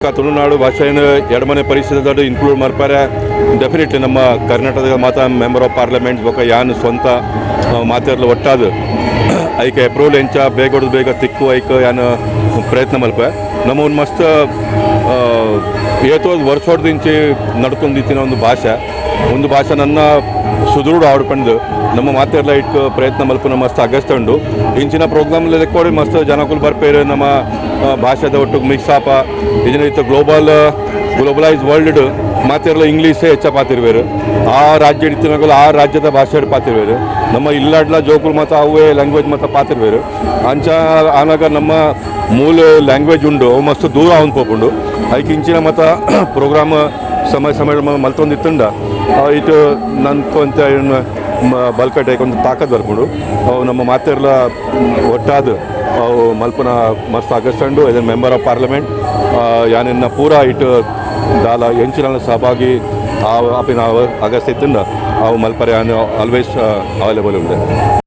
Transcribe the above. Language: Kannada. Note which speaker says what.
Speaker 1: ತುಳುನಾಡು ಭಾಷೆಯನ್ನು ಎರಡಮನೆ ಪರಿಸ್ಥಿತಿ ಇನ್ಕ್ಲೂಡ್ ಮಾಡ್ತಾರೆ. ಡೆಫಿನೆಟ್ಲಿ ನಮ್ಮ ಕರ್ನಾಟಕದ ಮಾತ್ರ ಮೆಂಬರ್ ಆಫ್ ಪಾರ್ಲಿಮೆಂಟ್ ಬೊಕ ಯಾನ್ ಸ್ವಂತ ಮಾತಾಡಲು ಒಟ್ಟಾದ ಐಕೆ ಅಪ್ರೂವಲ್ ಎಂಚ ಬೇಗ ತಿಕ್ಕು ಐಕೆ ಯಾನ್ ಪ್ರಯತ್ನ ಮಲ್ಪ ನಮ್ಮ ಒಂದು ಮಸ್ತ್ ಏತೋ ವರ್ಷೋಡ್ದಿಂಚಿ ನಡ್ಕೊಂಡಿತ್ತಿನ ಒಂದು ಭಾಷೆ ನನ್ನ ಸುದೃಢ ಆಡ್ಕೊಂಡು ನಮ್ಮ ಮಾತೆಲ್ಲ ಇಟ್ಟು ಪ್ರಯತ್ನ ಮಲ್ಪನ ಮಸ್ತ್ ಅಗಸ್ತಂಡು ಇಂಚಿನ ಪ್ರೋಗ್ರಾಮ್ಲಿ ರೆಕಾರ್ಡ್ ಮಸ್ತ್ ಜನಕುಲು ಬರ್ಪೇರು ನಮ್ಮ ಭಾಷೆದ ಒಟ್ಟಿಗೆ ಮಿಕ್ಸ್ ಆಪ ಇದನ್ನ ಇತ್ತು ಗ್ಲೋಬಲೈಸ್ ವರ್ಲ್ಡ್ ಮಾತೆಲ್ಲ ಇಂಗ್ಲೀಷೇ ಹೆಚ್ಚ ಪಾತಿರ್ವೇರು ಆ ರಾಜ್ಯ ಇಡ್ತಿನಾಗಲು ಆ ರಾಜ್ಯದ ಭಾಷೆ ಪಾತಿರ್ವೇರು ನಮ್ಮ ಇಲ್ಲಾಡ್ಲ ಜೋಕುಲು ಮತ್ತು ಅವೇ ಲ್ಯಾಂಗ್ವೇಜ್ ಮತ್ತು ಪಾತಿರ್ವೇರು ಅಂಚ ಆನಾಗ ನಮ್ಮ ಮೂಲ ಲ್ಯಾಂಗ್ವೇಜ್ ಉಂಡು ಅವು ಮಸ್ತ್ ದೂರ ಅವನು ಪೋಪುಂಡು ಅದಕ್ಕೆ ಇಂಚಿನ ಮತ್ತು ಪ್ರೋಗ್ರಾಮ್ ಸಮಯ ಮಲ್ತೊಂದಿತ್ತಂಡ ಇಟ್ಟು ನನ್ಕೊಂತ ಬಲ್ಕಟ್ಟೆ ಒಂದು ತಾಕತ್ ಬರ್ಕೊಂಡು ಅವು ನಮ್ಮ ಮಾತೆಲ್ಲ ಒಟ್ಟಾದ ಅವು ಮಲ್ಪನ ಮಸ್ತ್ ಅಗಸ್ತಂಡು ಇದನ್ನು ಮೆಂಬರ್ ಆಫ್ ಪಾರ್ಲಿಮೆಂಟ್ ಯಾನಿನ್ನ ಪೂರ ಇಟ್ಟು ದಾಲ ಎಂಚಿನ ಸಹಭಾಗಿ ಅಪಿನ ಅಗಸ್ತಿತ್ತಂಡ ಅವು ಮಲ್ಪರೆ ಆಲ್ವೇಸ್ ಅವೈಲೇಬಲ್ ಉಂಟು.